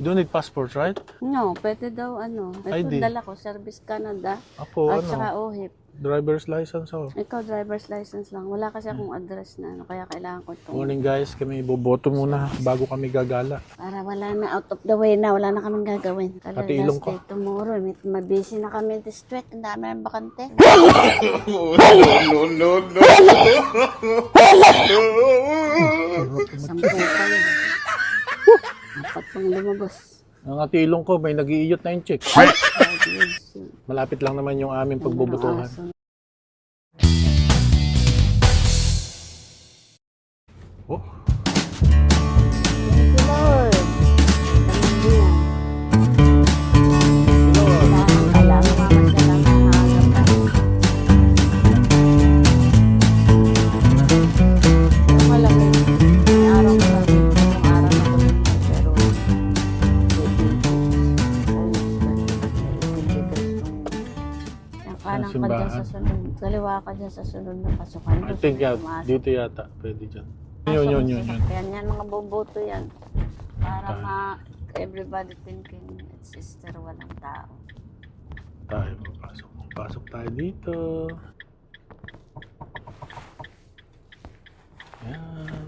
You don't need passport, right? No, pwede daw ano. Ito ID. dala ko, Service Canada. Ako, At ano, saka OHIP. driver's license ako. Ikaw, driver's license lang. Wala kasi akong address na ano, kaya kailangan ko ito. Morning guys, kami boboto muna bago kami gagala. Para wala na, out of the way na, wala na kaming gagawin. Kaya Pati ilong ko. last day tomorrow, mabisi na kami this week. Ang dami ng bakante. Sampu pa yun. Apat pang lumabas. Ang atilong ko, may nag-iiyot na yung chick. Yes. Malapit lang naman yung aming pagbobotohan. Oh, Thank you, Lord. Kailangan mamasya lang ang nakaganda. Alam mo, may araw ko lang yung araw na ko lang, pero yung kanan ka dyan sa sunod, kaliwa ka dyan sa sunod na pasukan. I think dito yata, pwede dyan. Yun. Kaya yan, mga boboto yan. Para everybody thinking it's sister, walang tao. Tayo, pasok tayo dito. Yan.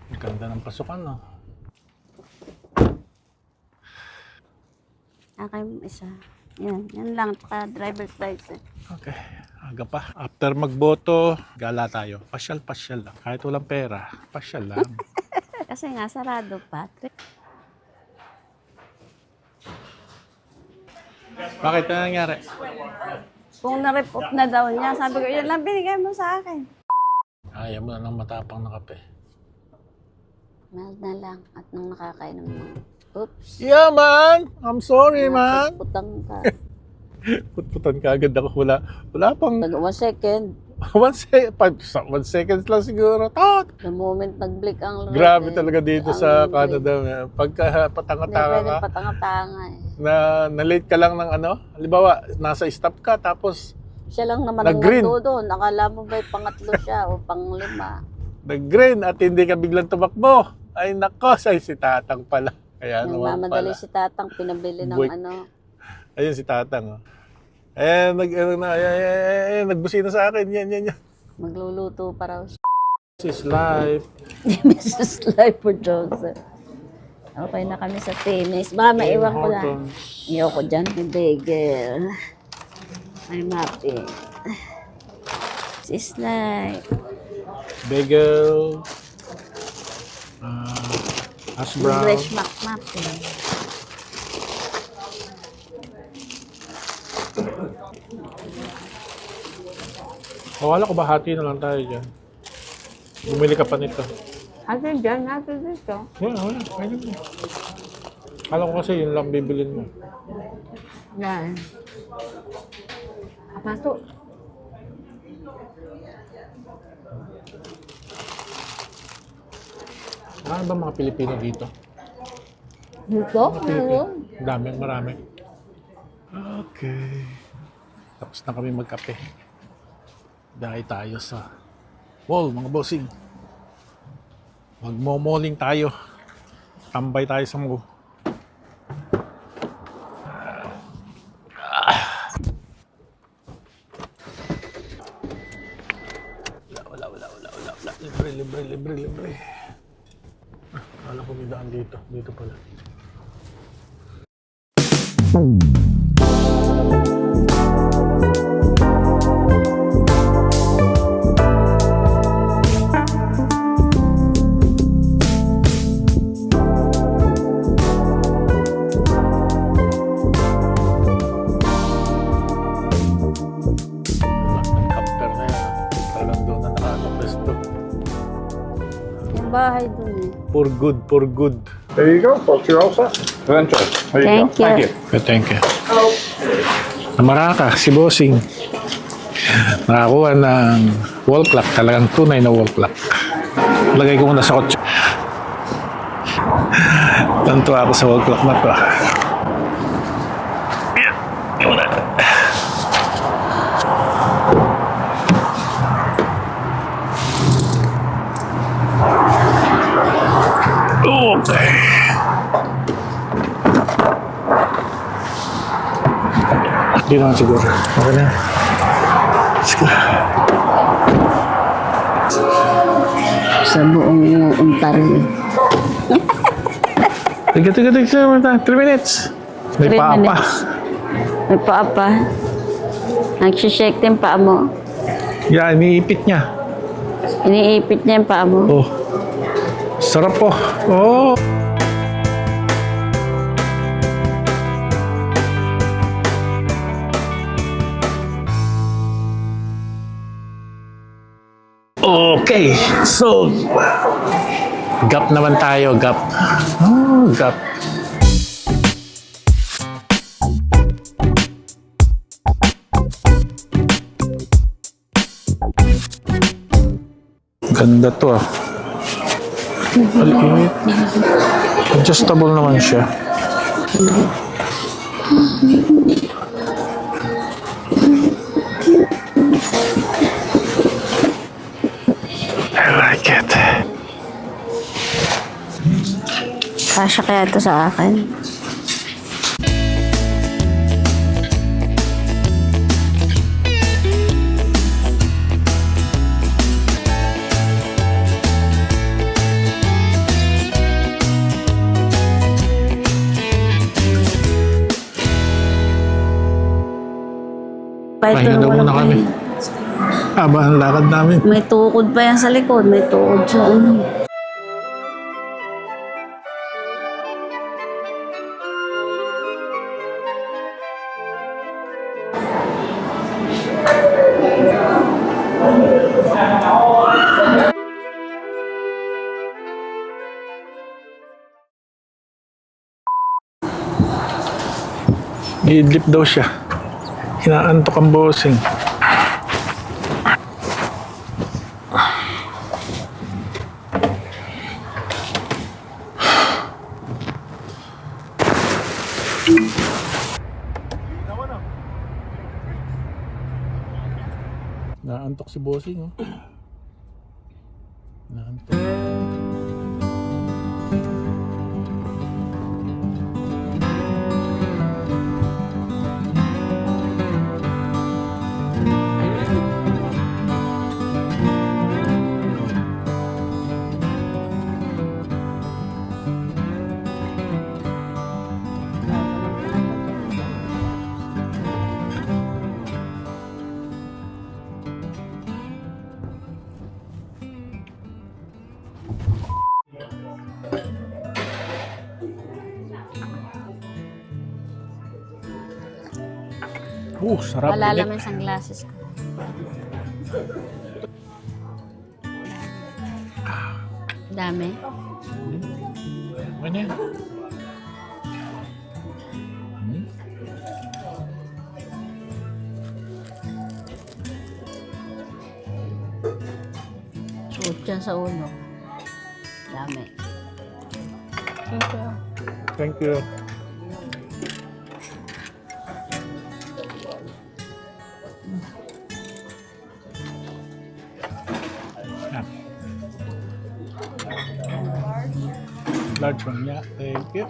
Ang ganda ng pasukan, no? Akin isa. Yan lang, driver's license. Okay. Aga pa. After magboto, gala tayo. Pasyal lang. Kahit walang pera, pasyal lang. Kasi nga, sarado pa. Bakit? Ano nangyari? Kung na-rip off na daw niya, sabi ko, yan lang binigay mo sa akin. Ayaw mo na ng matapang na kape. Mild na lang at nung nakakainom mo. Oops. Yeah, man! I'm sorry, man! Putang ka. Putputan ka agad ako. Wala pang 1 second. 1 second lang siguro. Tot! The moment nag-blink ang light. Grabe talaga dito ang sa blink. Canada. Pagka Hindi patanga-tanga pwede ka, patanga-tanga eh. na-late ka lang ng ano, halimbawa, nasa stop ka, tapos Siya lang naman ang Nag-green. natudo. Nakala mo ba'y pangatlo siya o panglima? nag-green at hindi ka biglang tumakbo. Ay nako, say si Tatang pala. Kaya naman Nagmamadali pala. si Tatang, pinabili ng Wait. ano. Ayun si Tatang. Oh. Nagbusina sa akin. Yan. Magluluto pa raw siya. This is life. Mrs. Life for Joseph. Okay na kami sa tennis. Baka maiwan ko lang. Iyaw ko dyan. Hindi, girl. I'm happy. This is life. Bagel. Hash brown. English McMuffin. Wala ko ba hati na lang tayo dyan? Bumili ka pa nito. Atin dyan, natin dito. Wala. Ayun mo. Kala ko kasi yun lang bibilin mo. Yan. Pasok. Ano ba mga Pilipino dito? Dito? Meron. Marami. Okay. Tapos na kami magkape. Dahil tayo sa mall, mga bossing. Magmo-malling tayo. Tambay tayo sa mall. Wala. Libre. Wala ko may daan dito. Dito pala. Camper na yan. Talagang doon na nakakapwesto. Yung bahay dun eh. For good. There you go, folks. You're all set. Enjoy. There you Thank go. you. Thank you. Namaraka, si Bossing. Nakakuha ng wall clock. Talagang tunay na wall clock. Lagay ko muna sa kotse. Tantuwa ako sa wall clock na to. Yan muna. Okay. Hindi naman siguro. Okay na. Let's go. Sa buong Ontario. Tiga. 3 minutes. May 3 paa pa. minutes. May paa pa. Nagsishake din paa mo. Yan, iniipit niya. Iniipit niya yung paa mo. Oh. Sarap po. Oh. Okay. So, gap naman tayo. Gap. Oh, gap. Ganda to ah. Maliit. Adjustable naman siya. I like it. Kasya kaya ito sa akin. Pahinga daw muna kami. Haba ang lakad namin. May tukod pa yan sa likod. May tukod sa ulo. Iidlip daw siya. Hinaantok ang bossing. Naantok si bossing, oh. Naantok. Sarap. Malalam yung sunglasses ko. Dami. Ano yan? Suot yan sa ulo. Dami. Thank you. Large one, yeah. Thank you.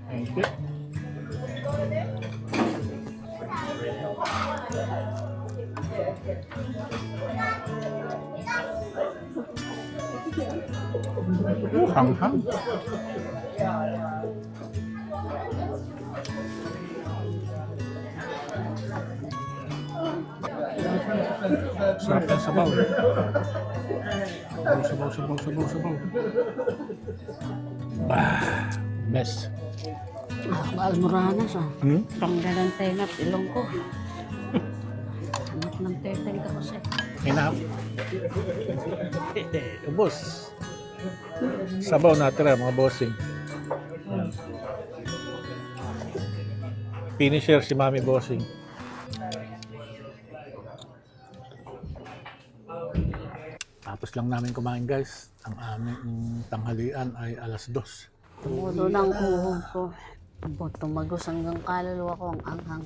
Thank you. Hanghang. Sarap ng sabaw. Sabaw. Best. Almoranas ah. Hmm? Tanggalan tenga, ilong ko. Anak ng teteng ka kasi. Hinap. Ubos. Sabaw natira mga bossing. Finisher si Mami Bossing. Tapos lang namin kumain guys. Ang aming tanghalian ay 2:00. Tumulo ng uhog ko. Tumagos hanggang kaluluwa ko ang anghang.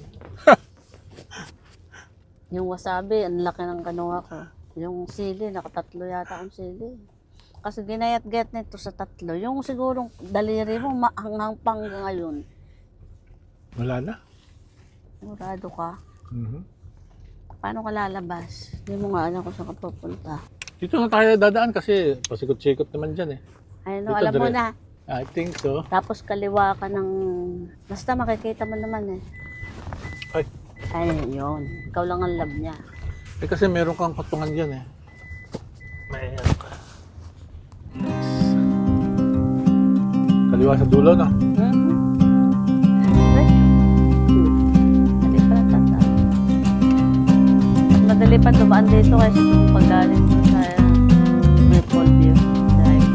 Yung wasabi, ang laki ng kanuha ko. Yung sili, nakatatlo yata akong sili. Kasi ginayat-gayat nito sa tatlo. Yung sigurong daliri mo hanggang pang ngayon. Wala na. Sigurado ka. Mhm. Paano ka lalabas? Hindi mo nga alam kung saan ka pupunta. Dito na tayo dadaan kasi pasikot-sikot naman dyan eh. Ayun, Dito, alam mo dire. na. I think so. Tapos kaliwa ka ng... Basta makikita mo naman eh. Ay, Ayun, yun. Ikaw lang ang love niya. eh kasi meron kang patungan dyan eh. May ano ka. Kaliwa sa dulo na. Hindi pa lang tata. Madali pa dumaan dito kasi kung paggaling mo sa Maple View Drive.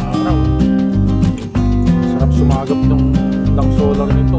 Araw. Sarap sumagap yung lang solar nito.